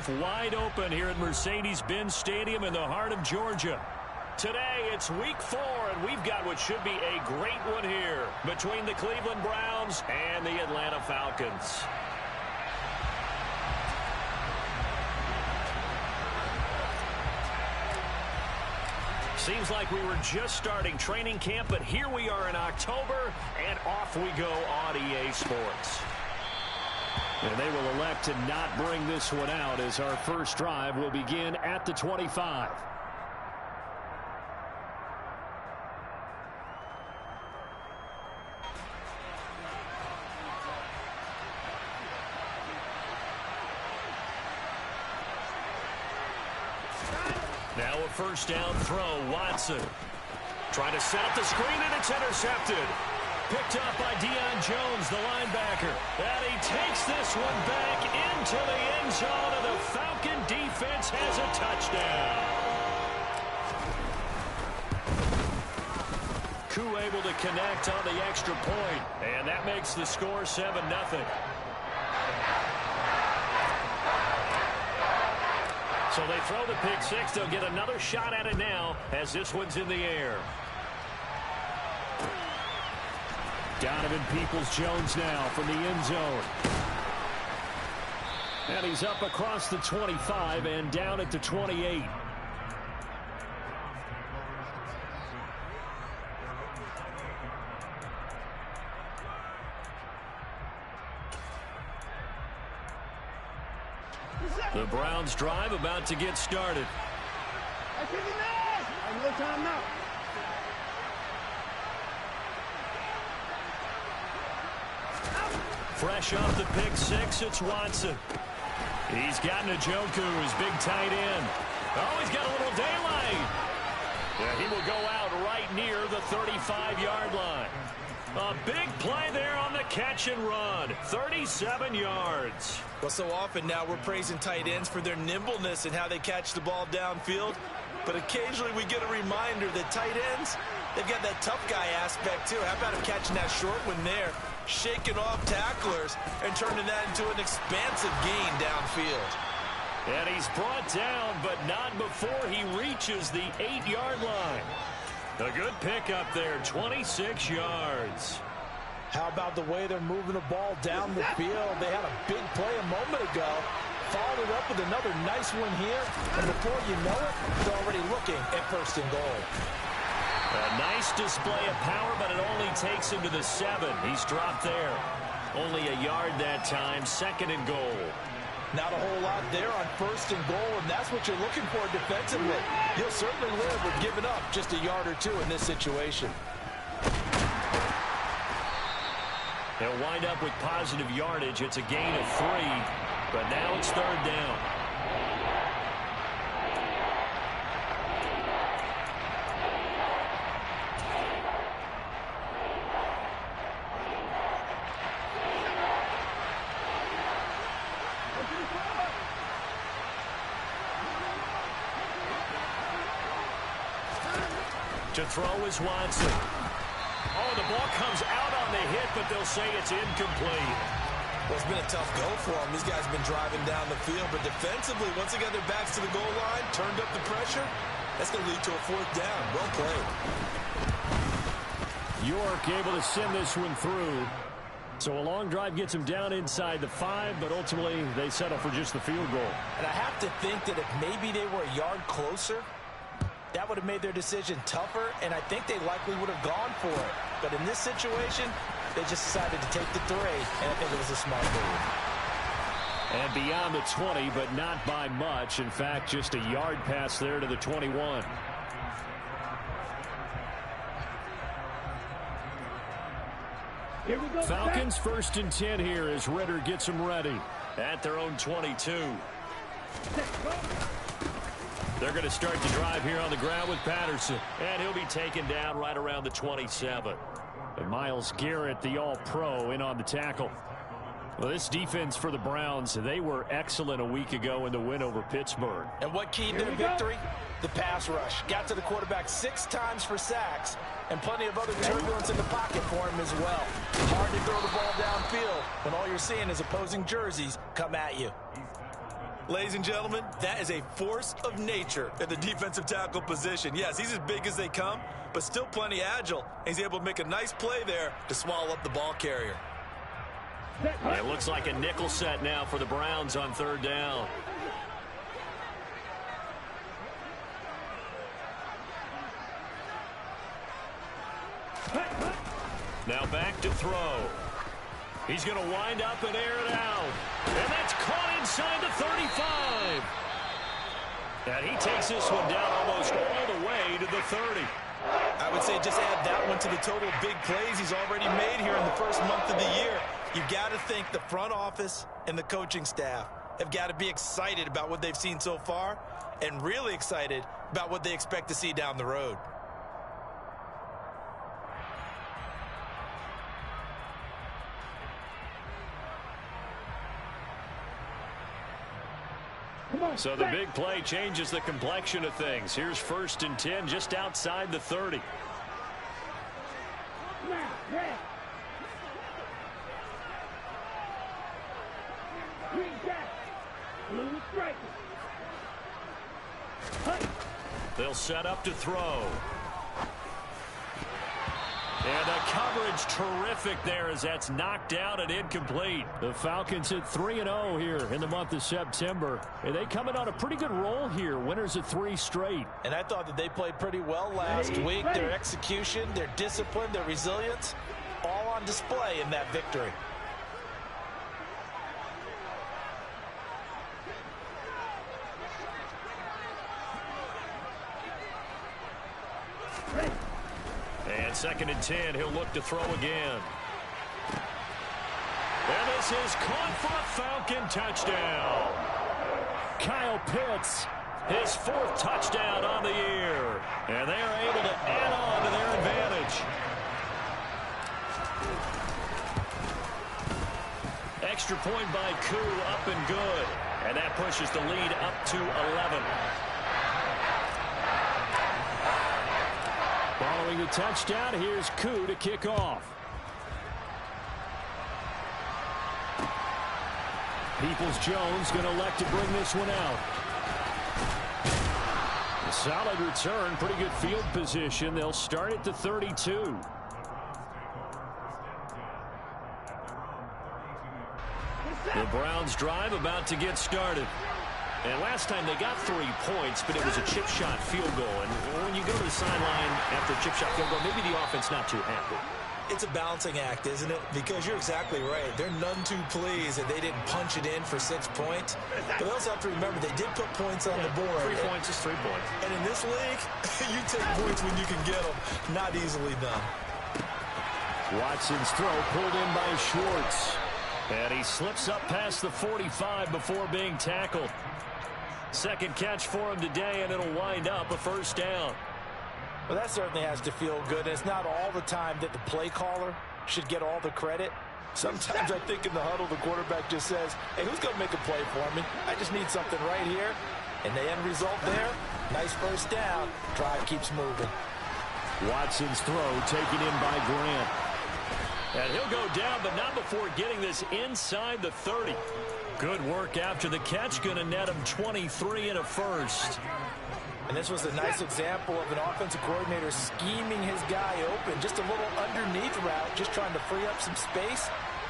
booth wide open here at Mercedes-Benz Stadium in the heart of Georgia. Today, it's week 4, and we've got what should be a great one here between the Cleveland Browns and the Atlanta Falcons. Seems like we were just starting training camp, but here we are in October, and off we go on EA Sports. And they will elect to not bring this one out as our first drive will begin at the 25. Now a first down throw, Watson. Trying to set up the screen, and it's intercepted. Picked up by Deion Jones, the linebacker. And he takes this one back into the end zone, and the Falcon defense has a touchdown. Koo able to connect on the extra point, and that makes the score 7-0. So they throw the pick six. They'll get another shot at it now as this one's in the air. Donovan Peoples-Jones now from the end zone. And he's up across the 25 and down at the 28. The Browns drive about to get started. Fresh off the pick six, it's Watson. He's got Njoku, his big tight end. Oh, he's got a little daylight. Yeah, he will go out right near the 35-yard line. A big play there on the catch and run. 37 yards. Well, so often now we're praising tight ends for their nimbleness and how they catch the ball downfield. But occasionally we get a reminder that tight ends, they've got that tough guy aspect too. How about him catching that short one there, shaking off tacklers, and turning that into an expansive gain downfield. And he's brought down, but not before he reaches the 8-yard line. A good pickup there, 26 yards. How about the way they're moving the ball down the field? They had a big play a moment ago. Followed it up with another nice one here. And before you know it, they're already looking at first and goal. A nice display of power, but it only takes him to the 7. He's dropped there. Only a yard that time, second and goal. Not a whole lot there on first and goal, and that's what you're looking for defensively. You'll certainly live with giving up just a yard or two in this situation. They'll wind up with positive yardage. It's a gain of 3, but now it's third down. To throw is Watson. Oh, the ball comes out on the hit, but they'll say it's incomplete. Well, it's been a tough go for them. These guys have been driving down the field, but defensively, once they got their backs to the goal line, turned up the pressure, that's going to lead to a fourth down. Well played. York able to send this one through. So a long drive gets them down inside the 5, but ultimately they settle for just the field goal. And I have to think that if maybe they were a yard closer, that would have made their decision tougher, and I think they likely would have gone for it. But in this situation, they just decided to take the 3, and I think it was a smart move. And beyond the 20, but not by much. In fact, just a yard pass there to the 21. Here we go. Falcons first and 10 here as Ritter gets them ready at their own 22. They're going to start the drive here on the ground with Patterson. And he'll be taken down right around the 27. And Myles Garrett, the all-pro, in on the tackle. Well, this defense for the Browns, they were excellent a week ago in the win over Pittsburgh. And what keyed their victory? The pass rush. Got to the quarterback 6 times for sacks, and plenty of other turbulence in the pocket for him as well. Hard to throw the ball downfield when all you're seeing is opposing jerseys come at you. Ladies and gentlemen, that is a force of nature in the defensive tackle position. Yes, he's as big as they come, but still plenty agile. He's able to make a nice play there to swallow up the ball carrier. It looks like a nickel set now for the Browns on third down. Now back to throw. He's going to wind up and air it out. And that's caught inside the 35. And he takes this one down almost all the way to the 30. I would say just add that one to the total big plays he's already made here in the first month of the year. You've got to think the front office and the coaching staff have got to be excited about what they've seen so far and really excited about what they expect to see down the road. So the big play changes the complexion of things. Here's 1st and 10 just outside the 30. They'll set up to throw. And the coverage terrific there as that's knocked out and incomplete. The Falcons at 3-0 here in the month of September. And they coming on a pretty good roll here. Winners of 3 straight. And I thought that they played pretty well last week. Their execution, their discipline, their resilience, all on display in that victory. And 2nd and 10, he'll look to throw again. And this is caught for a Falcon touchdown. Kyle Pitts, his 4th touchdown on the year. And they are able to add on to their advantage. Extra point by Koo, up and good. And that pushes the lead up to 11. Following the touchdown, here's Koo to kick off. Peoples-Jones going to elect to bring this one out. A solid return, pretty good field position. They'll start at the 32. The Browns drive about to get started. And last time they got 3 points, but it was a chip shot field goal. And when you go to the sideline after a chip shot field goal, maybe the offense not too happy. It's a balancing act, isn't it? Because you're exactly right. They're none too pleased that they didn't punch it in for 6 points. But they also have to remember they did put points on the board. 3 points is 3 points. And in this league, you take points when you can get them. Not easily done. Watson's throw pulled in by Schwartz. And he slips up past the 45 before being tackled. 2nd catch for him today, and it'll wind up a 1st down. Well, that certainly has to feel good. It's not all the time that the play caller should get all the credit. Sometimes I think in the huddle, the quarterback just says, hey, who's going to make a play for me? I just need something right here. And the end result there, nice 1st down. Drive keeps moving. Watson's throw taken in by Grant. And he'll go down, but not before getting this inside the 30. Good work after the catch, going to net him 23 and a 1st. And this was a nice example of an offensive coordinator scheming his guy open. Just a little underneath route, just trying to free up some space,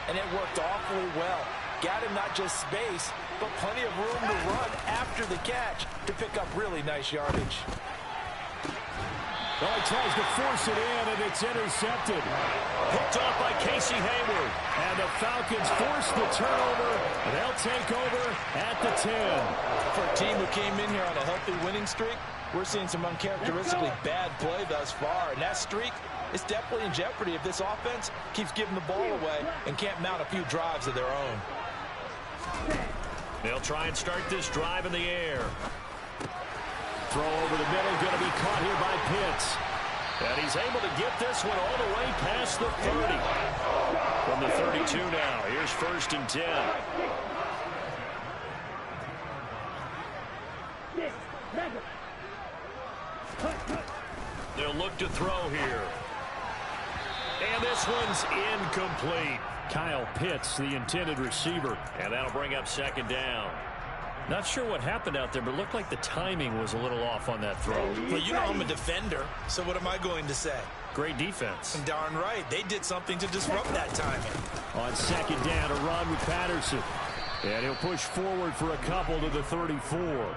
and it worked awfully well. Got him not just space, but plenty of room to run after the catch to pick up really nice yardage. Well, he tries to force it in, and it's intercepted. Picked off by Casey Hayward. And the Falcons force the turnover. They'll take over at the 10. For a team who came in here on a healthy winning streak, we're seeing some uncharacteristically bad play thus far. And that streak is definitely in jeopardy if this offense keeps giving the ball away and can't mount a few drives of their own. They'll try and start this drive in the air. Throw over the middle, going to be caught here by Pitts. And he's able to get this one all the way past the 30. From the 32 now, here's 1st and 10. They'll look to throw here. And this one's incomplete. Kyle Pitts, the intended receiver. And that'll bring up 2nd down. Not sure what happened out there, but it looked like the timing was a little off on that throw. Well, you know I'm a defender, so what am I going to say? Great defense. Darn right. They did something to disrupt that timing. On second down, a run with Patterson. And he'll push forward for a couple to the 34.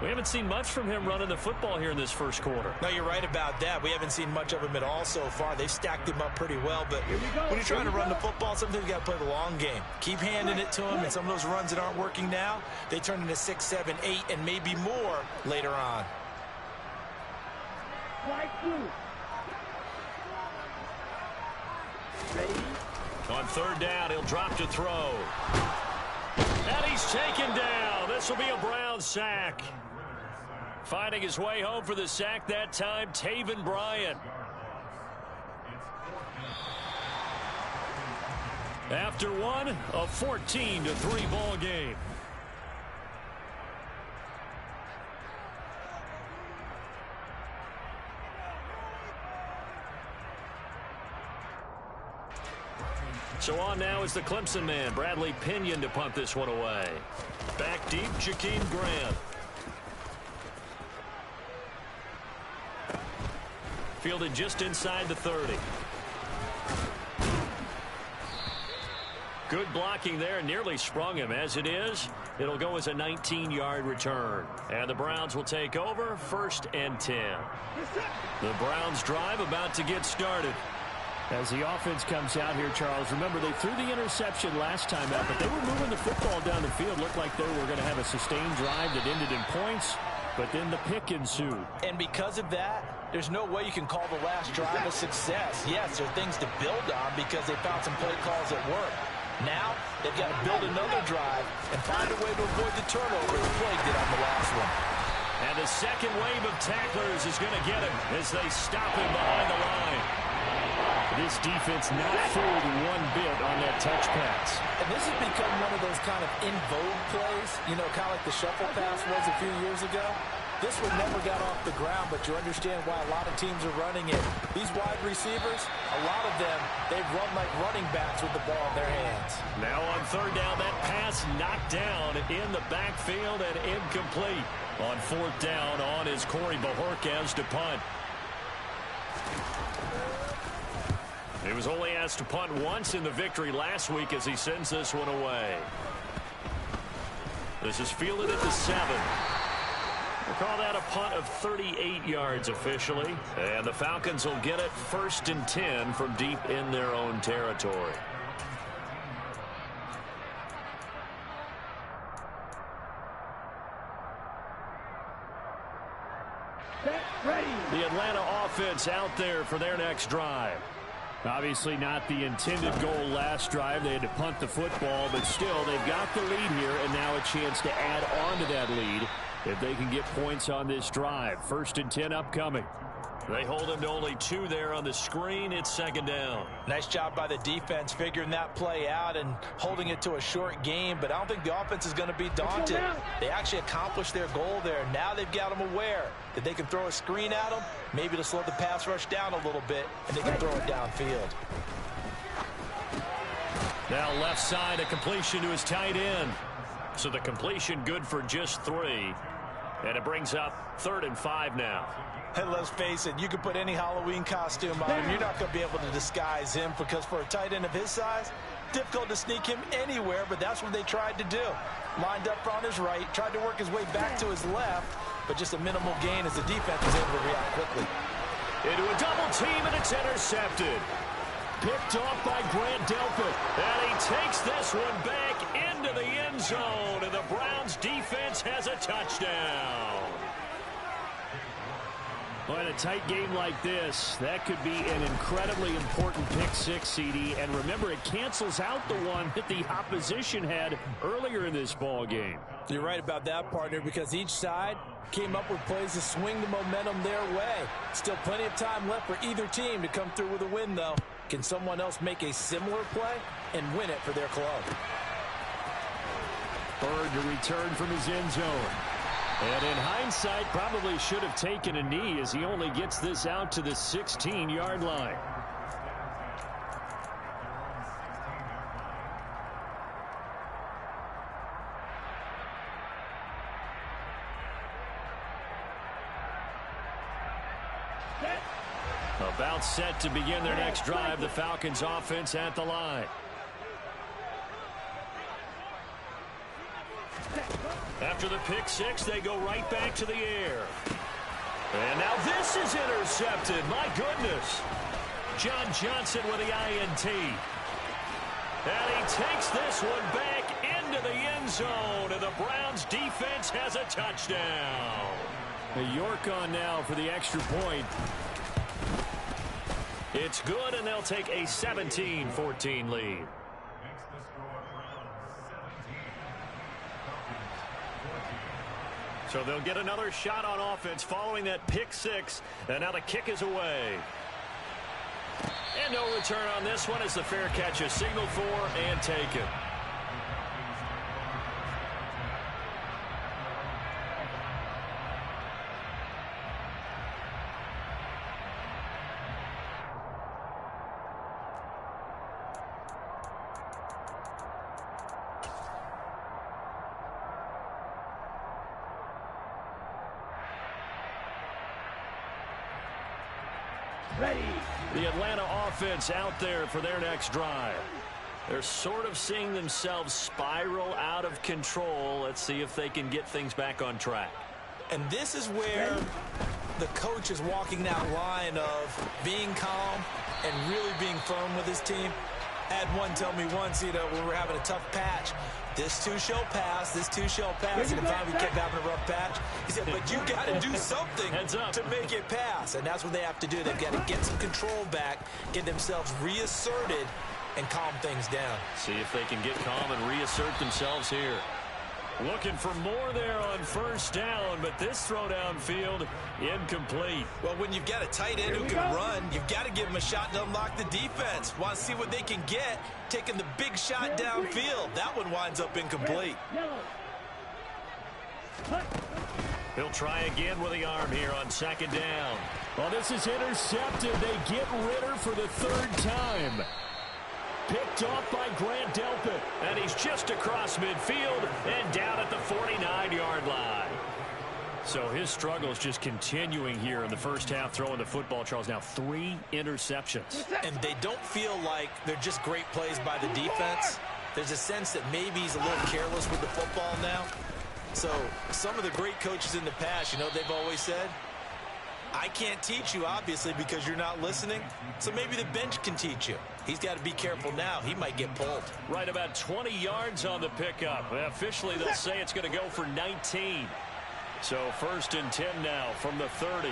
We haven't seen much from him running the football here in this first quarter. No, you're right about that. We haven't seen much of him at all so far. They've stacked him up pretty well, but when you're trying to run the football, sometimes you got to play the long game. Keep handing it to him, and some of those runs that aren't working now, they turn into 6, 7, 8, and maybe more later on. Ready? On third down, he'll drop to throw. And he's taken down. This will be a Brown sack. Finding his way home for the sack that time, Taven Bryan. After one, a 14-3 ball game. So on now is the Clemson man, Bradley Pinion, to punt this one away. Back deep, Jakeem Grant. Fielded just inside the 30. Good blocking there, nearly sprung him. As it is, it'll go as a 19-yard return. And the Browns will take over, 1st and 10. The Browns drive about to get started. As the offense comes out here, Charles, remember they threw the interception last time out, but they were moving the football down the field. Looked like they were going to have a sustained drive that ended in points, but then the pick ensued. And because of that, there's no way you can call the last drive a success. Yes, there are things to build on because they found some play calls that work. Now, they've got to build another drive and find a way to avoid the turnover the plague did on the last one. And the second wave of tacklers is going to get him as they stop him behind the line. This defense not fooled one bit on that touch pass. And this has become one of those kind of in vogue plays, you know, kind of like the shuffle pass was a few years ago. This one never got off the ground, but you understand why a lot of teams are running it. These wide receivers, a lot of them, they run like running backs with the ball in their hands. Now on third down, that pass knocked down in the backfield and incomplete. On fourth down, on is Corey Bajorquez to punt. He was only asked to punt once in the victory last week as he sends this one away. This is fielded at the 7. We'll call that a punt of 38 yards officially. And the Falcons will get it 1st and 10 from deep in their own territory. Set, ready. The Atlanta offense out there for their next drive. Obviously not the intended goal last drive. They had to punt the football, but still they've got the lead here and now a chance to add on to that lead if they can get points on this drive. 1st and 10 upcoming. They hold him to only 2 there on the screen. It's 2nd down. Nice job by the defense figuring that play out and holding it to a short game, but I don't think the offense is going to be daunted. They actually accomplished their goal there. Now they've got them aware that they can throw a screen at them, maybe to slow the pass rush down a little bit, and they can throw it downfield. Now left side, a completion to his tight end. So the completion good for just 3. And it brings up 3rd and 5 now. And let's face it, you can put any Halloween costume on him. You're not going to be able to disguise him because for a tight end of his size, difficult to sneak him anywhere, but that's what they tried to do. Lined up on his right, tried to work his way back to his left, but just a minimal gain as the defense was able to react quickly. Into a double team, and it's intercepted. Picked off by Grant Delpit. And he takes this one back into the end zone, and the Browns defense has a touchdown. Well, in a tight game like this, that could be an incredibly important pick 6, CD. And remember, it cancels out the one that the opposition had earlier in this ball game. You're right about that, partner, because each side came up with plays to swing the momentum their way. Still plenty of time left for either team to come through with a win, though. Can someone else make a similar play and win it for their club? Bird to return from his end zone. And in hindsight, probably should have taken a knee as he only gets this out to the 16-yard line. About set to begin their next drive. The Falcons offense at the line. After the pick six, they go right back to the air. And now this is intercepted. My goodness. John Johnson with the INT. And he takes this one back into the end zone. And the Browns defense has a touchdown. York on now for the extra point. It's good, and they'll take a 17-14 lead. So they'll get another shot on offense following that pick six. And now the kick is away. And no return on this one as the fair catch is signaled for and taken. Ready. The Atlanta offense out there for their next drive. They're sort of seeing themselves spiral out of control. Let's see if they can get things back on track. And this is where the coach is walking that line of being calm and really being firm with his team. I had one tell me once, when we're having a tough patch, this too shall pass, this too shall pass. And finally we kept having a rough patch. He said, but you got to do something to make it pass. And that's what they have to do. They've got to get some control back, get themselves reasserted, and calm things down. See if they can get calm and reassert themselves here. Looking for more there on first down, but this throw downfield incomplete. Well, when you've got a tight end who can run, you've got to give him a shot to unlock the defense. Want to see what they can get, taking the big shot downfield. That one winds up incomplete. He'll try again with the arm here on second down. Well, this is intercepted. They get Ritter for the third time. Picked off by Grant Delpit. And he's just across midfield and down at the 49-yard line. So his struggle is just continuing here in the first half, throwing the football, Charles. Now 3 interceptions. And they don't feel like they're just great plays by the defense. There's a sense that maybe he's a little careless with the football now. So some of the great coaches in the past, they've always said, I can't teach you, obviously, because you're not listening. So maybe the bench can teach you. He's got to be careful now. He might get pulled. Right about 20 yards on the pickup. Officially, they'll say it's going to go for 19. So 1st and 10 now from the 30.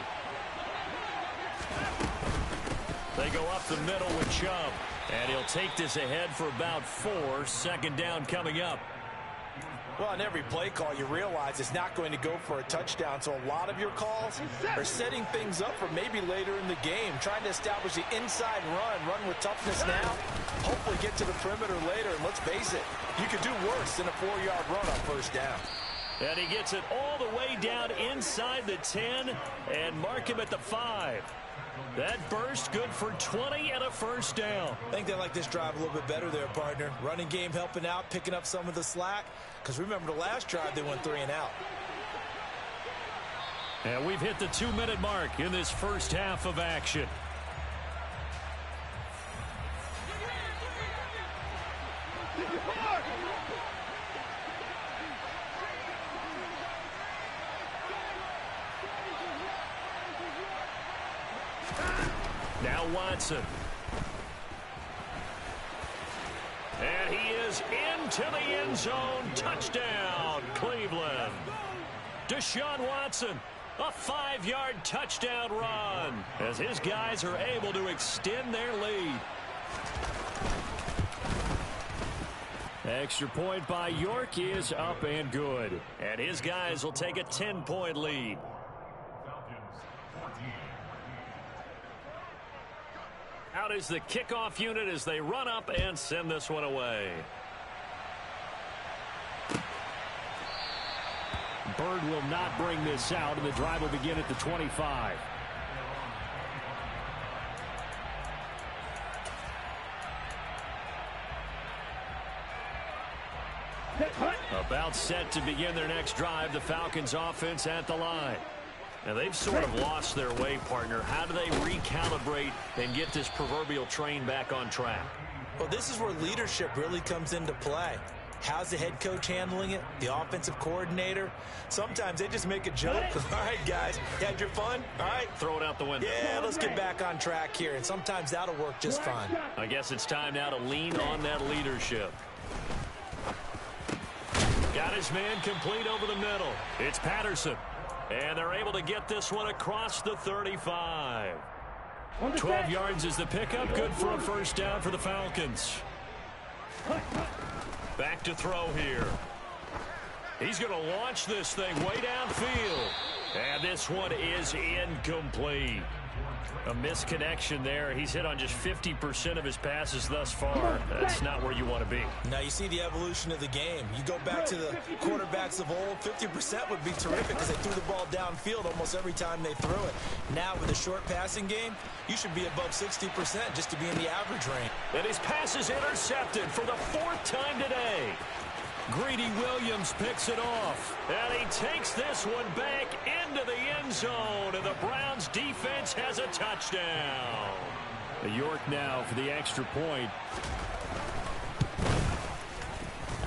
They go up the middle with Chubb. And he'll take this ahead for about 4. 2nd down coming up. Well, on every play call, you realize it's not going to go for a touchdown. So a lot of your calls are setting things up for maybe later in the game, trying to establish the inside run with toughness now, hopefully get to the perimeter later. And let's face it, you could do worse than a 4-yard run on first down. And he gets it all the way down inside the 10 and mark him at the 5. That burst good for 20 and a first down. I think they like this drive a little bit better there, partner. Running game helping out, picking up some of the slack. Because remember the last drive, they went 3 and out. And we've hit the 2-minute mark in this first half of action. Now Watson. And he is into the end zone. Touchdown, Cleveland. Deshaun Watson, a 5-yard touchdown run as his guys are able to extend their lead. Extra point by York is up and good. And his guys will take a 10-point lead. Out is the kickoff unit as they run up and send this one away. Bird will not bring this out, and the drive will begin at the 25. About set to begin their next drive, the Falcons offense at the line. And they've sort of lost their way, partner. How do they recalibrate and get this proverbial train back on track? Well, this is where leadership really comes into play. How's the head coach handling it? The offensive coordinator? Sometimes they just make a joke. All right, guys, you had your fun? All right. Throw it out the window. Yeah, let's get back on track here. And sometimes that'll work just fine. I guess it's time now to lean on that leadership. Got his man complete over the middle. It's Patterson. And they're able to get this one across the 35. 12 yards is the pickup. Good for a first down for the Falcons. Back to throw here. He's going to launch this thing way downfield. And this one is incomplete. A misconnection there. He's hit on just 50% of his passes thus far. That's not where you want to be. Now you see the evolution of the game. You go back to the quarterbacks of old, 50% would be terrific because they threw the ball downfield almost every time they threw it. Now with a short passing game, you should be above 60% just to be in the average range. And his pass is intercepted for the 4th time today. Greedy Williams picks it off. And he takes this one back into the end zone. And the Browns defense has a touchdown. York now for the extra point.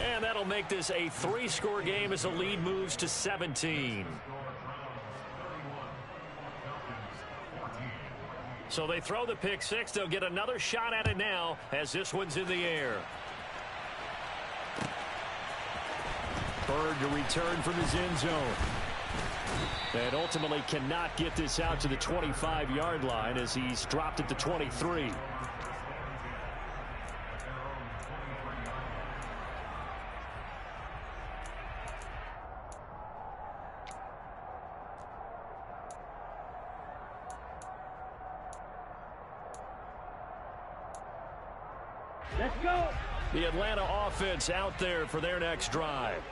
And that'll make this a 3-score game as the lead moves to 17. So they throw the pick six. They'll get another shot at it now as this one's in the air. Bird to return from his end zone. And ultimately cannot get this out to the 25-yard line as he's dropped at the 23. Let's go. The Atlanta offense out there for their next drive.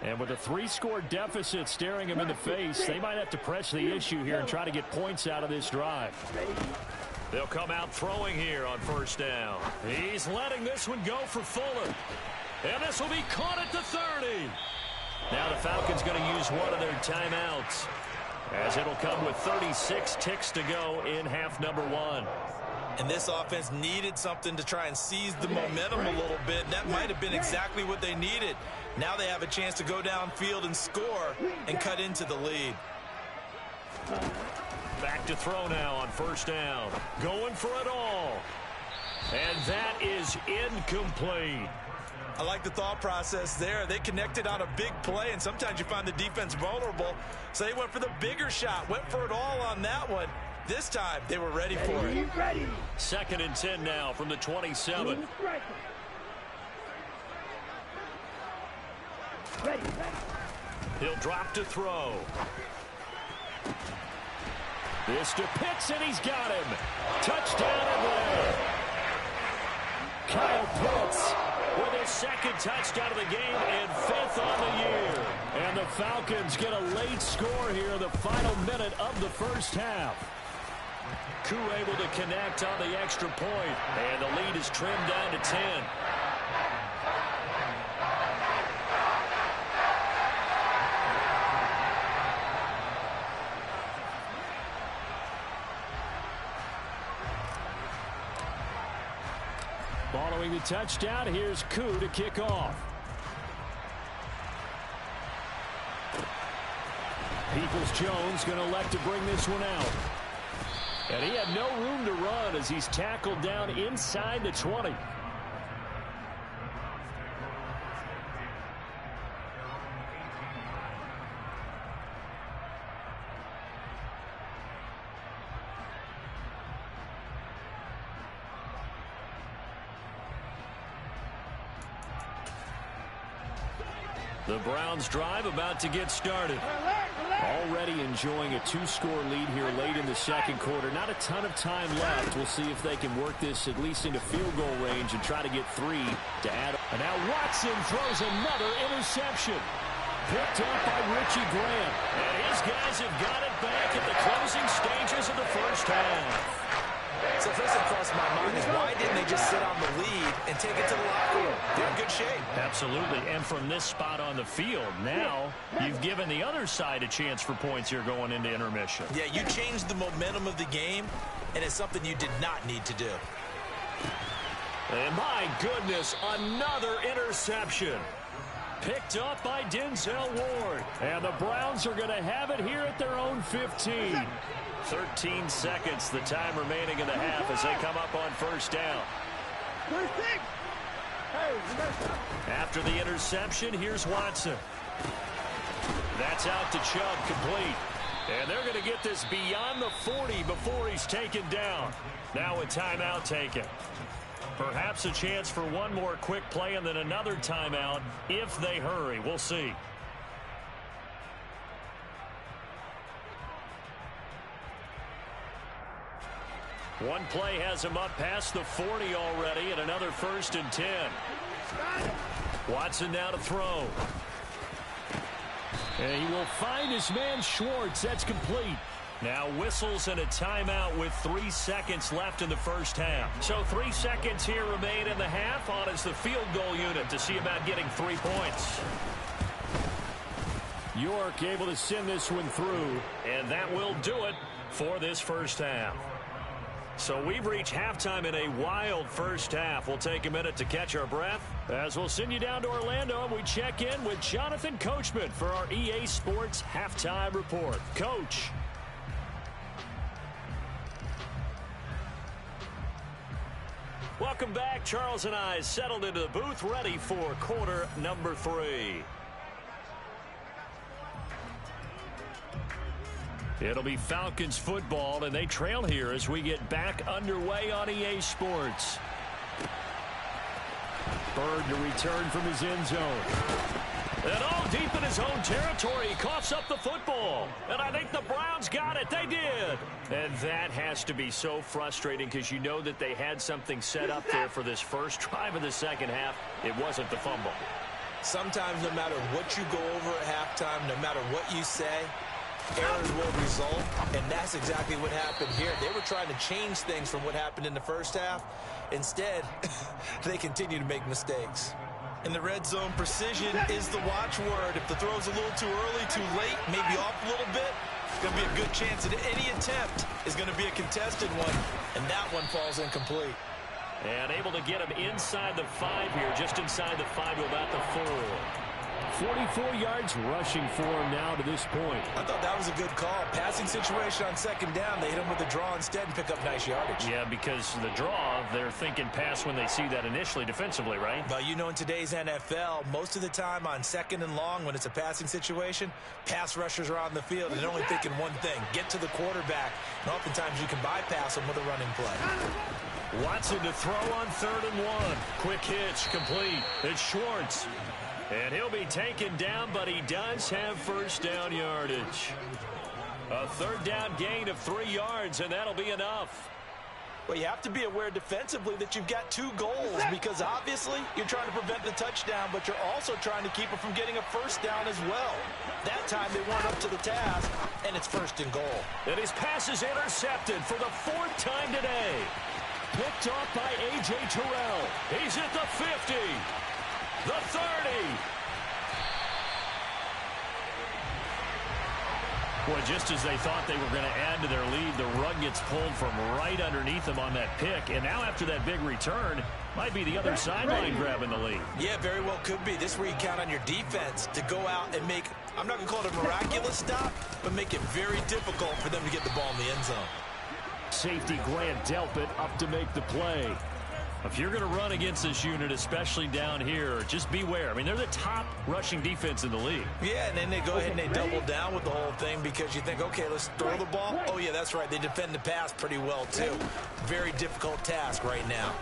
And with a 3-score deficit staring them in the face, they might have to press the issue here and try to get points out of this drive. They'll come out throwing here on first down. He's letting this one go for Fuller. And this will be caught at the 30. Now the Falcons going to use one of their timeouts, as it'll come with 36 ticks to go in half number 1. And this offense needed something to try and seize the momentum a little bit. That might have been exactly what they needed. Now they have a chance to go downfield and score and cut into the lead. Back to throw now on first down. Going for it all. And that is incomplete. I like the thought process there. They connected on a big play, and sometimes you find the defense vulnerable. So they went for the bigger shot, went for it all on that one. This time, they were ready for it. Ready. 2nd and 10 now from the 27. Ready. He'll drop to throw. This to Pitts, and he's got him. Touchdown Atlanta. Kyle Pitts with his 2nd touchdown of the game and 5th on the year. And the Falcons get a late score here in the final minute of the first half. Koo able to connect on the extra point, and the lead is trimmed down to 10. Following the touchdown, here's Koo to kick off. Peoples-Jones going to elect to bring this one out. And he had no room to run as he's tackled down inside the 20. The Browns drive about to get started. Already enjoying a 2-score lead here late in the 2nd quarter. Not a ton of time left. We'll see if they can work this at least into field goal range and try to get 3 to add. And now Watson throws another interception. Picked up by Richie Grant. And his guys have got it back at the closing stages of the first half. So first thing crossed my mind is why didn't they just sit on the lead and take it to the locker room? They're in good shape. Absolutely, and from this spot on the field, now you've given the other side a chance for points here going into intermission. Yeah, you changed the momentum of the game, and it's something you did not need to do. And my goodness, another interception. Picked up by Denzel Ward. And the Browns are going to have it here at their own 15. 13 seconds, the time remaining in the half as they come up on first down. After the interception, here's Watson. That's out to Chubb, complete. And they're going to get this beyond the 40 before he's taken down. Now a timeout taken. Perhaps a chance for one more quick play and then another timeout if they hurry. We'll see. One play has him up past the 40 already, and another 1st and 10. Watson now to throw. And he will find his man Schwartz. That's complete. Now whistles and a timeout with 3 seconds left in the first half. So 3 seconds here remain in the half. On is the field goal unit to see about getting 3 points. York able to send this one through, and that will do it for this first half. So we've reached halftime in a wild first half. We'll take a minute to catch our breath as we'll send you down to Orlando and we check in with Jonathan Coachman for our EA Sports Halftime Report. Coach. Welcome back. Charles and I settled into the booth ready for quarter number 3. It'll be Falcons football, and they trail here as we get back underway on EA Sports. Bird to return from his end zone. And all deep in his own territory, he coughs up the football. And I think the Browns got it. They did. And that has to be so frustrating because you know that they had something set up there for this first drive of the second half. It wasn't the fumble. Sometimes no matter what you go over at halftime, no matter what you say, errors will result, and that's exactly what happened here. They were trying to change things from what happened in the first half. Instead, they continue to make mistakes. In the red zone, precision is the watchword. If the throw's a little too early, too late, maybe off a little bit, it's going to be a good chance that any attempt is going to be a contested one, and that one falls incomplete. And able to get him inside the 5 here, just inside the 5 to about the 4. 44 yards rushing for him now to this point. I thought that was a good call. Passing situation on second down. They hit him with the draw instead and pick up nice yardage. Yeah, because the draw, they're thinking pass when they see that initially defensively, right? Well, you know, in today's NFL, most of the time on second and long, when it's a passing situation, pass rushers are on the field and they're only thinking one thing, get to the quarterback. And oftentimes you can bypass them with a running play. Watson to throw on 3rd and 1. Quick hitch, complete. It's Schwartz. And he'll be taken down, but he does have first down yardage. A 3rd down gain of 3 yards, and that'll be enough. Well, you have to be aware defensively that you've got 2 goals because obviously you're trying to prevent the touchdown, but you're also trying to keep it from getting a first down as well. That time they weren't up to the task, and it's 1st and goal. And his pass is intercepted for the 4th time today. Picked off by A.J. Terrell. He's at the 50. The 30. Well, just as they thought they were going to add to their lead, the rug gets pulled from right underneath them on that pick. And now after that big return, might be the other sideline grabbing the lead. Yeah, very well could be. This is where you count on your defense to go out and make, I'm not going to call it a miraculous stop, but make it very difficult for them to get the ball in the end zone. Safety Grant Delpit up to make the play. If you're going to run against this unit, especially down here, just beware. I mean, they're the top rushing defense in the league. Yeah, and then they go ahead and they double down with the whole thing because you think, okay, let's throw the ball. Oh, yeah, that's right. They defend the pass pretty well, too. Very difficult task right now.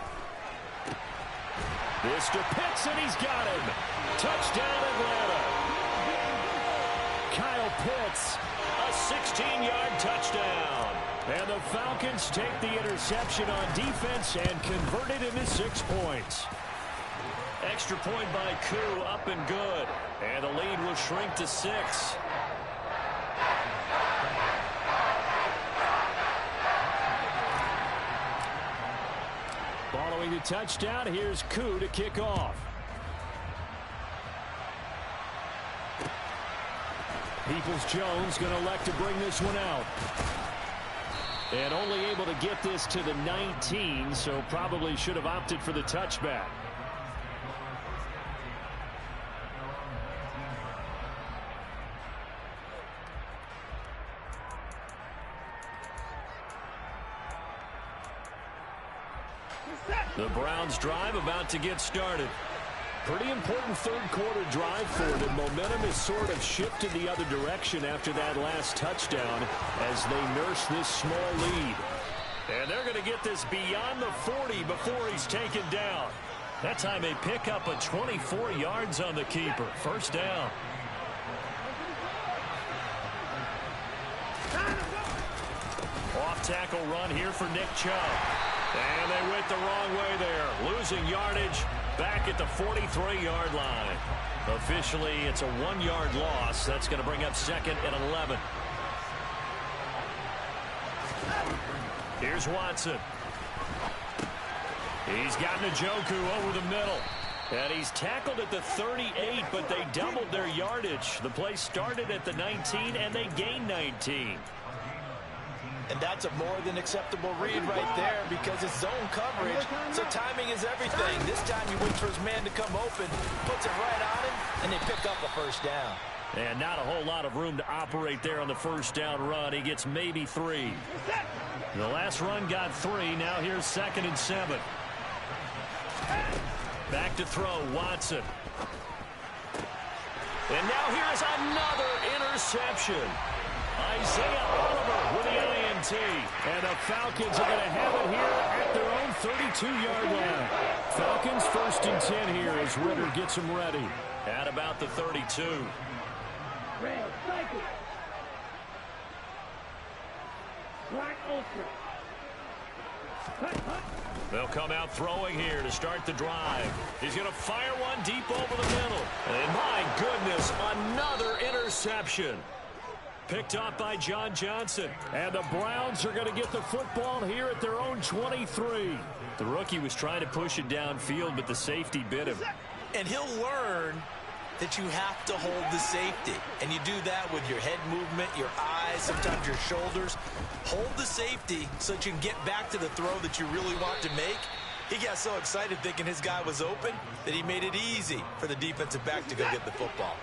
This to Pitts, and he's got him. Touchdown, Atlanta. Kyle Pitts, a 16-yard touchdown. And the Falcons take the interception on defense and convert it into 6 points. Extra point by Koo, up and good. And the lead will shrink to 6. Throwing the touchdown, here's Koo to kick off. Peoples-Jones going to elect to bring this one out. And only able to get this to the 19, so probably should have opted for the touchback. The Browns drive about to get started. Pretty important third quarter drive for them. Momentum has sort of shifted the other direction after that last touchdown as they nurse this small lead. And they're going to get this beyond the 40 before he's taken down. That time they pick up a 24 yards on the keeper. First down. Off tackle run here for Nick Chubb. And they went the wrong way there. Losing yardage back at the 43-yard line. Officially, it's a 1-yard loss. That's going to bring up second and 11. Here's Watson. He's got Njoku over the middle. And he's tackled at the 38, but they doubled their yardage. The play started at the 19, and they gained 19. And that's a more than acceptable read right there because it's zone coverage, so timing is everything. This time he waits for his man to come open, puts it right on him, and they pick up a first down. And not a whole lot of room to operate there on the first down run. He gets maybe 3. The last run got 3. Now here's second and 7. Back to throw, Watson. And now here's another interception. Isaiah Oliver with the INT. And the Falcons are going to have it here at their own 32-yard line. Falcons first and 10 here as Ritter gets them ready. At about the 32. Red, cycle. Black ultra. They'll come out throwing here to start the drive. He's going to fire one deep over the middle. And my goodness, another interception. Picked up by John Johnson. And the Browns are going to get the football here at their own 23. The rookie was trying to push it downfield, but the safety bit him. And he'll learn that you have to hold the safety. And you do that with your head movement, your eyes, sometimes your shoulders. Hold the safety so that you can get back to the throw that you really want to make. He got so excited thinking his guy was open that he made it easy for the defensive back to go get the football.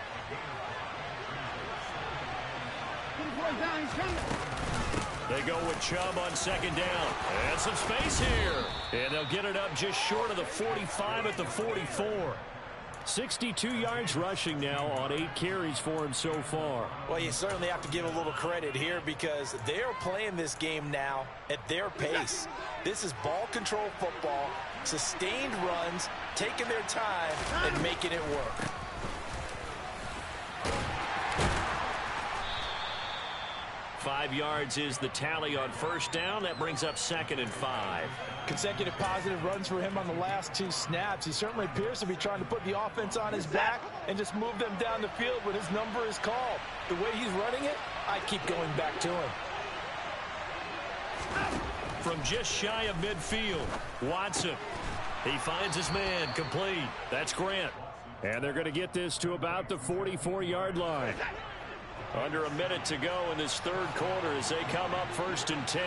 They go with Chubb on second down. And some space here. And they'll get it up just short of the 45 at the 44. 62 yards rushing now on 8 carries for him so far. Well, you certainly have to give a little credit here because they're playing this game now at their pace. This is ball control football, sustained runs, taking their time, and making it work. Five yards is the tally on first down. That brings up second and 5. Consecutive positive runs for him on the last 2 snaps. He certainly appears to be trying to put the offense on his back and just move them down the field when his number is called. The way he's running it, I keep going back to him. From just shy of midfield, Watson. He finds his man, complete. That's Grant. And they're going to get this to about the 44-yard line. Under a minute to go in this third quarter as they come up first and 10.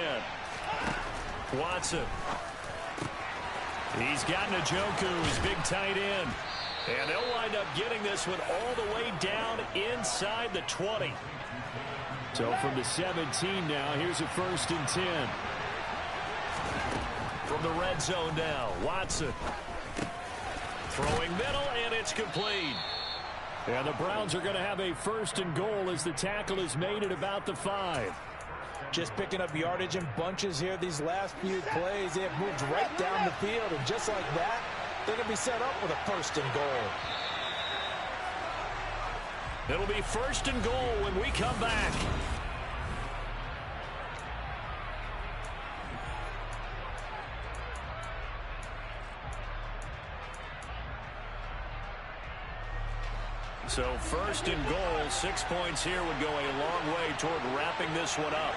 Watson. He's got Njoku, his big tight end. And they'll wind up getting this one all the way down inside the 20. So from the 17 now, here's a first and 10. From the red zone now, Watson. Throwing middle, and it's complete. And the Browns are going to have a first and goal as the tackle is made at about the 5. Just picking up yardage in bunches here these last few plays. They have moved right down the field, and just like that, they're going to be set up with a first and goal. It'll be first and goal when we come back. So first and goal, 6 points here would go a long way toward wrapping this one up.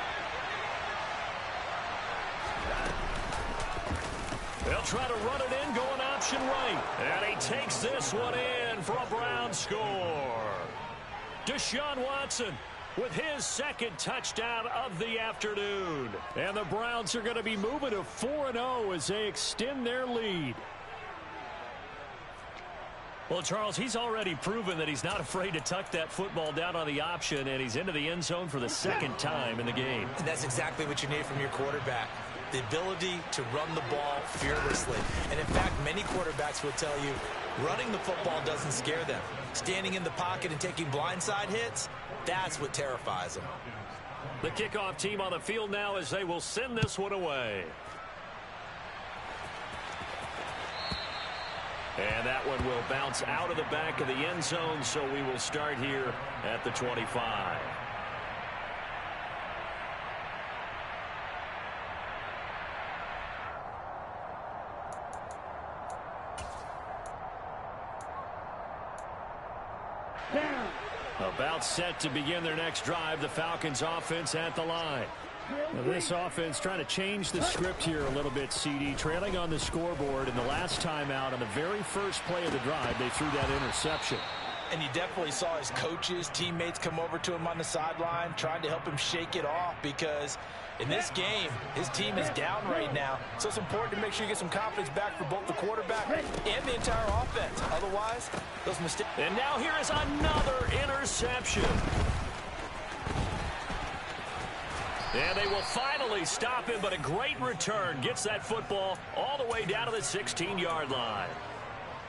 They'll try to run it in, going option right. And he takes this one in for a Brown score. Deshaun Watson with his second touchdown of the afternoon. And the Browns are going to be moving to 4-0 as they extend their lead. Well, Charles, he's already proven that he's not afraid to tuck that football down on the option, and he's into the end zone for the second time in the game. And that's exactly what you need from your quarterback. The ability to run the ball fearlessly. And in fact, many quarterbacks will tell you running the football doesn't scare them. Standing in the pocket and taking blindside hits, that's what terrifies them. The kickoff team on the field now as they will send this one away. And that one will bounce out of the back of the end zone, so we will start here at the 25. Down. About set to begin their next drive, the Falcons offense at the line. Well, this offense trying to change the script here a little bit, CD. Trailing on the scoreboard, and the last time out on the very first play of the drive, they threw that interception. And you definitely saw his coaches, teammates come over to him on the sideline, trying to help him shake it off, because in this game, his team is down right now. So it's important to make sure you get some confidence back for both the quarterback and the entire offense. Otherwise, those mistakes. And now here is another interception. And they will finally stop him, but a great return. Gets that football all the way down to the 16-yard line.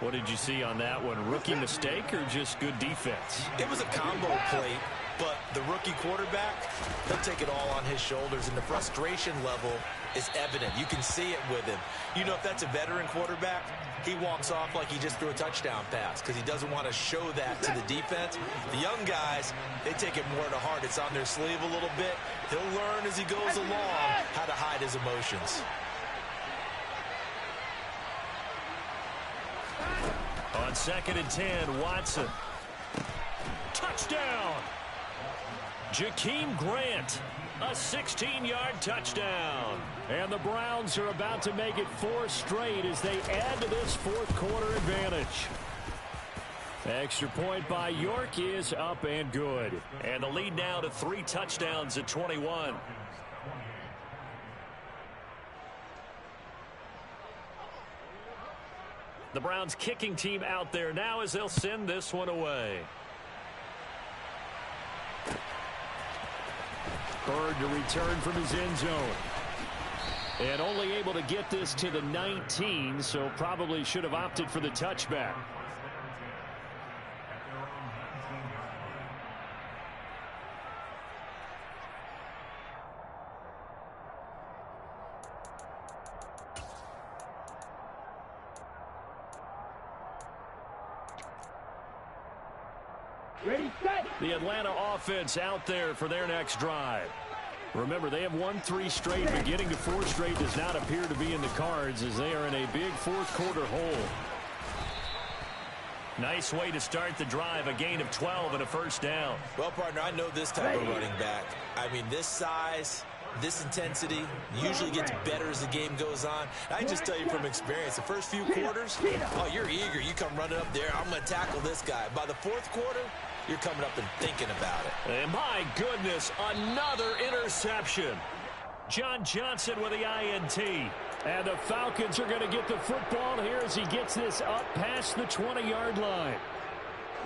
What did you see on that one? Rookie mistake or just good defense? It was a combo play, but the rookie quarterback, he'll take it all on his shoulders, and the frustration level is evident. You can see it with him. You know, if that's a veteran quarterback, he walks off like he just threw a touchdown pass because he doesn't want to show that to the defense. The young guys, they take it more to heart. It's on their sleeve a little bit. He'll learn as he goes along how to hide his emotions. On 2nd and 10, Watson. Touchdown! Jakeem Grant, a 16-yard touchdown. And the Browns are about to make it 4 straight as they add to this fourth quarter advantage. Extra point by York is up and good. And the lead now to 3 touchdowns at 21. The Browns kicking team out there now as they'll send this one away. Bird to return from his end zone. And only able to get this to the 19, so probably should have opted for the touchback. Ready, set. The Atlanta offense out there for their next drive. Remember, they have won 3 straight, but getting to 4 straight does not appear to be in the cards as they are in a big fourth quarter hole. Nice way to start the drive, a gain of 12 and a first down. Well, partner, I know this type of running back. I mean, this size, this intensity usually gets better as the game goes on. I can just tell you from experience, the first few quarters, oh, you're eager. You come running up there, I'm going to tackle this guy. By the fourth quarter, you're coming up and thinking about it. And my goodness, another interception. John Johnson with the INT. And the Falcons are going to get the football here as he gets this up past the 20-yard line.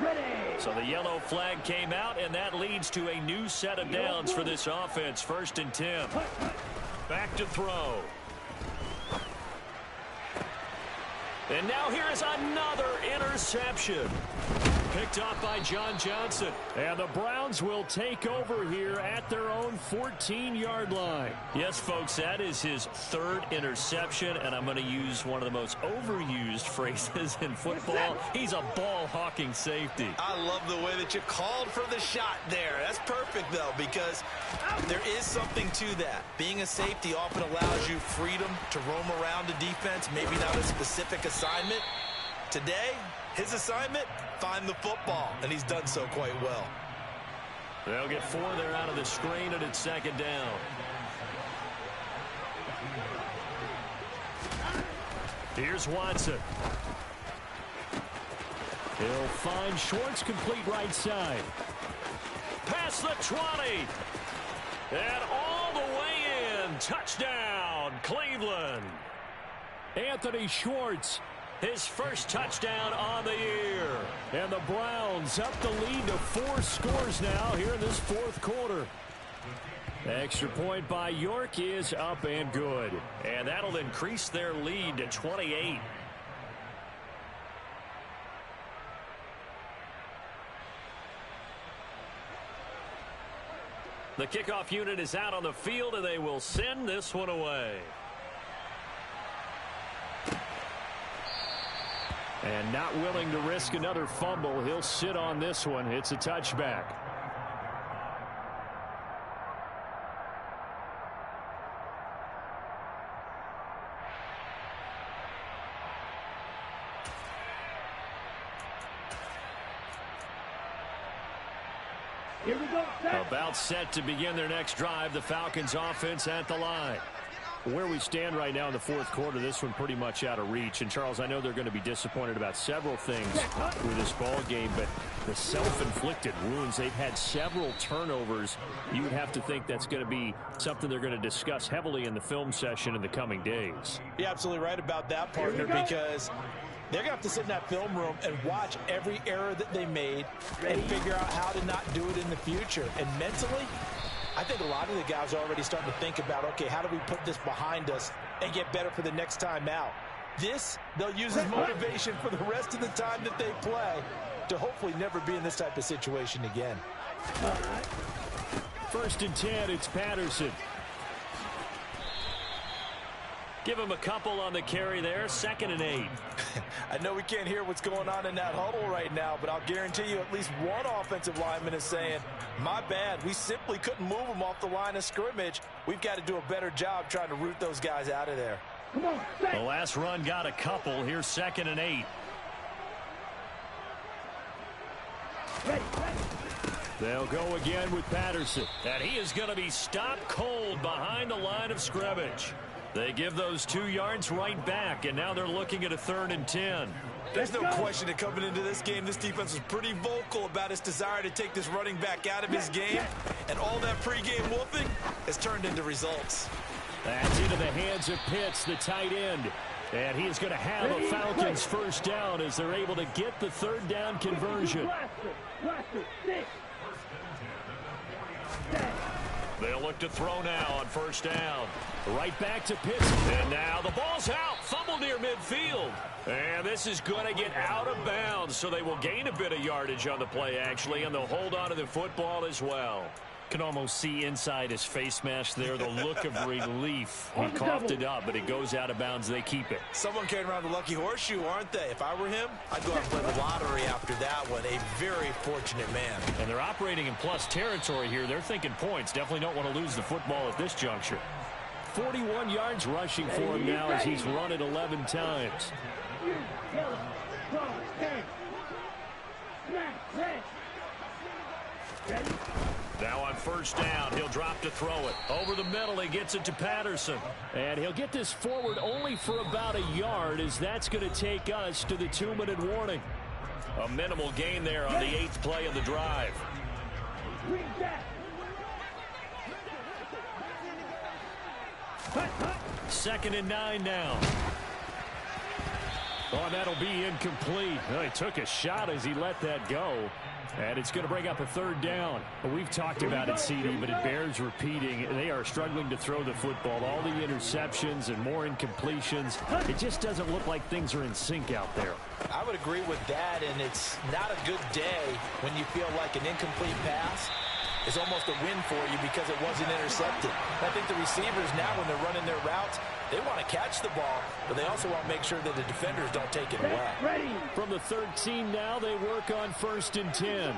Ready. So the yellow flag came out, and that leads to a new set of downs for this offense. 1st and 10. Back to throw. And now here is another interception. Picked off by John Johnson. And the Browns will take over here at their own 14-yard line. Yes, folks, that is his 3rd interception, and I'm going to use one of the most overused phrases in football. He's a ball-hawking safety. I love the way that you called for the shot there. That's perfect, though, because there is something to that. Being a safety often allows you freedom to roam around the defense, maybe not a specific assignment. Today, his assignment, find the football, and he's done so quite well. They'll get 4 there out of the screen, and it's 2nd down. Here's Watson. He'll find Schwartz, complete right side. Past the 20. And all the way in. Touchdown, Cleveland. Anthony Schwartz, his first touchdown on the year. And the Browns up the lead to 4 scores now here in this fourth quarter. Extra point by York is up and good. And that'll increase their lead to 28. The kickoff unit is out on the field, and they will send this one away. And not willing to risk another fumble, he'll sit on this one. It's a touchback. Here we go. About set to begin their next drive. The Falcons offense at the line. Where we stand right now in the fourth quarter, this one pretty much out of reach. And, Charles, I know they're going to be disappointed about several things with this ball game, but the self-inflicted wounds, they've had several turnovers. You would have to think that's going to be something they're going to discuss heavily in the film session in the coming days. You're absolutely right about that, partner, because they're going to have to sit in that film room and watch every error that they made and figure out how to not do it in the future. And mentally, I think a lot of the guys are already starting to think about, okay, how do we put this behind us and get better for the next time out? This, they'll use as motivation for the rest of the time that they play to hopefully never be in this type of situation again. First and 10, it's Patterson. Give him a couple on the carry there. 2nd and 8. I know we can't hear what's going on in that huddle right now, but I'll guarantee you at least one offensive lineman is saying, my bad, we simply couldn't move them off the line of scrimmage. We've got to do a better job trying to root those guys out of there. Come on, the last run got a couple. Here's 2nd and 8. ready. They'll go again with Patterson. And he is going to be stopped cold behind the line of scrimmage. They give those 2 yards right back, and now they're looking at a 3rd and 10. There's no question that coming into this game, this defense was pretty vocal about its desire to take this running back out of his game, and all that pregame wolfing has turned into results. That's into the hands of Pitts, the tight end. And he is going to have a Falcons first down as they're able to get the 3rd down conversion. They'll look to throw now on first down. Right back to Pitts. And now the ball's out. Fumble near midfield. And this is going to get out of bounds, so they will gain a bit of yardage on the play, actually, and they'll hold on to the football as well. Can almost see inside his face mask there the look of relief. He coughed it up, but it goes out of bounds. They keep it. Someone carrying around the lucky horseshoe, aren't they? If I were him, I'd go out and play the lottery after that one. A very fortunate man. And they're operating in plus territory here. They're thinking points. Definitely don't want to lose the football at this juncture. 41 yards rushing for him now as he's run it 11 times. Now on first down, he'll drop to throw it. Over the middle, he gets it to Patterson. And he'll get this forward only for about a yard, as that's going to take us to the 2-minute warning. A minimal gain there on the 8th play of the drive. 2nd and 9 now. Oh, that'll be incomplete. Well, he took a shot as he let that go. And it's going to bring up a 3rd down. We've talked about it, CD, but it bears repeating. They are struggling to throw the football. All the interceptions and more incompletions. It just doesn't look like things are in sync out there. I would agree with that, and it's not a good day when you feel like an incomplete pass is almost a win for you because it wasn't intercepted. I think the receivers now, when they're running their routes, they want to catch the ball, but they also want to make sure that the defenders don't take it away. From the 13 now, they work on 1st and 10.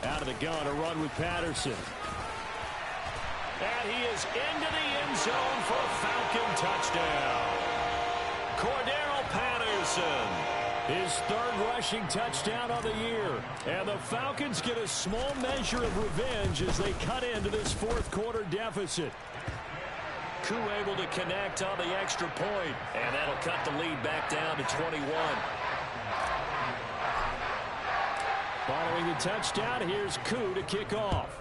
Out of the gun, a run with Patterson. And he is into the end zone for a Falcon touchdown. Cordero Patterson. His 3rd rushing touchdown on the year. And the Falcons get a small measure of revenge as they cut into this 4th quarter deficit. Koo able to connect on the extra point, and that'll cut the lead back down to 21. Following the touchdown, here's Koo to kick off.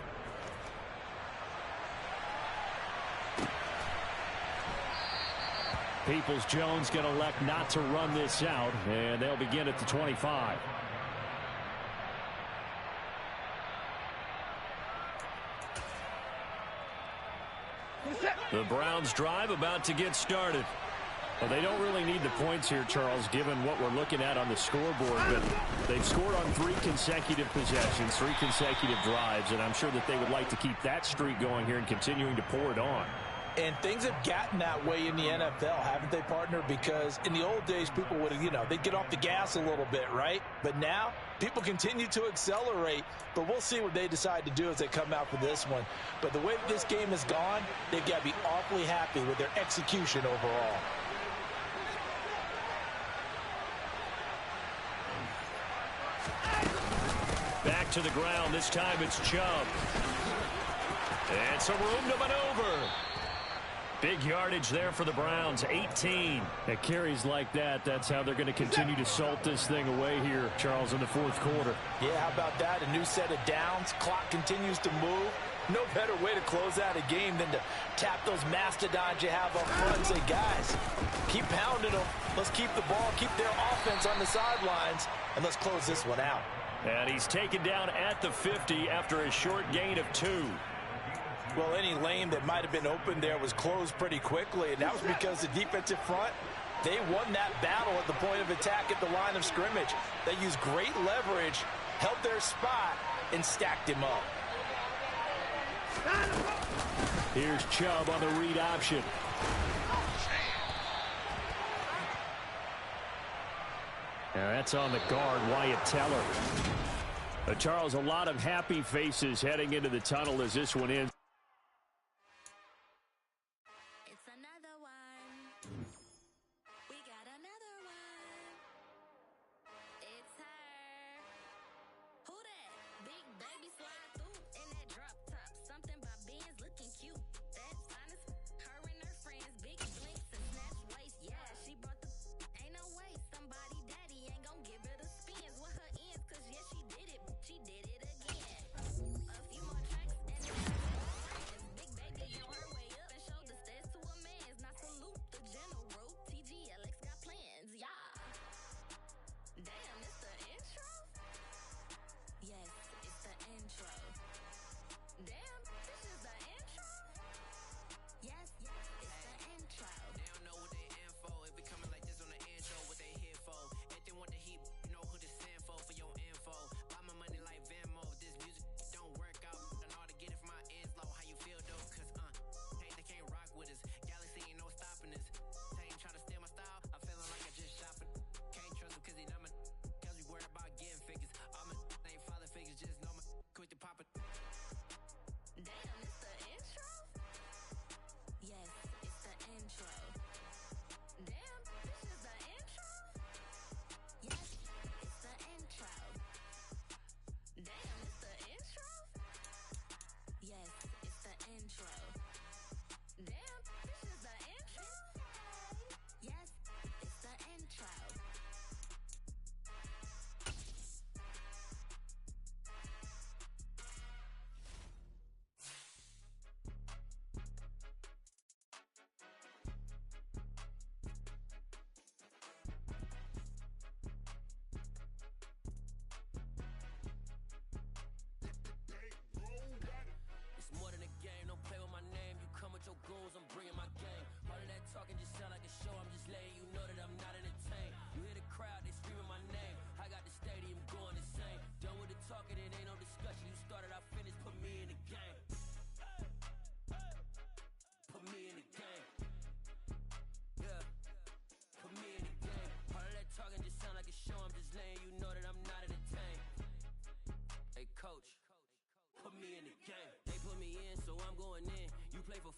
Peoples-Jones going to elect not to run this out, and they'll begin at the 25. The Browns drive about to get started. Well, they don't really need the points here, Charles, given what we're looking at on the scoreboard. But they've scored on 3 consecutive possessions, 3 consecutive drives, and I'm sure that they would like to keep that streak going here and continuing to pour it on. And things have gotten that way in the NFL, haven't they, partner? Because in the old days, people would have, they'd get off the gas a little bit, right? But now, people continue to accelerate. But we'll see what they decide to do as they come out for this one. But the way that this game has gone, they've got to be awfully happy with their execution overall. Back to the ground. This time it's Chubb. And some room to maneuver. Big yardage there for the Browns, 18. At carries like that, that's how they're going to continue to salt this thing away here, Charles, in the fourth quarter. Yeah, how about that? A new set of downs. Clock continues to move. No better way to close out a game than to tap those mastodons you have up front and say, guys, keep pounding them. Let's keep the ball, keep their offense on the sidelines, and let's close this one out. And he's taken down at the 50 after a short gain of 2. Well, any lane that might have been open there was closed pretty quickly, and that was because the defensive front, they won that battle at the point of attack at the line of scrimmage. They used great leverage, held their spot, and stacked him up. Here's Chubb on the read option. Now that's on the guard, Wyatt Teller. Charles, a lot of happy faces heading into the tunnel as this one ends.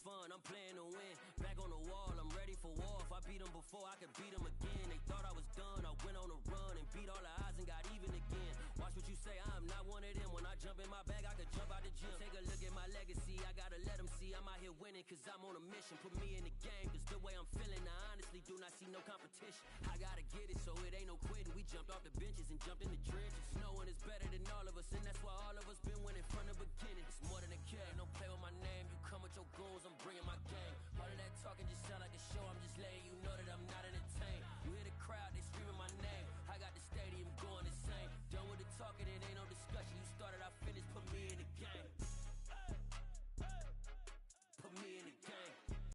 fun, I'm playing to win. Back on the wall, I'm ready for war. If I beat them before, I could beat them again. They thought I was done, I went on a run and beat all the odds and got even again. Watch what you say, I'm not one of them. When I jump in my bag, I could jump out the gym. Take a look at my leg. legacy. I gotta let them see I'm out here winning, cause I'm on a mission. Put me in the game, cause the way I'm feeling, I honestly do not see no competition. I gotta get it, so it ain't no quitting. We jumped off the benches and jumped in the trenches. No one is better than all of us, and that's why all of us been winning from the beginning. It's more than a game, don't play with my name. You come with your goons, I'm bringing my game. All of that talking just sound like a show, I'm just letting you know that I'm not entertained. You hear the crowd, they screaming my name. I got the stadium going insane. Done with the talking, it ain't no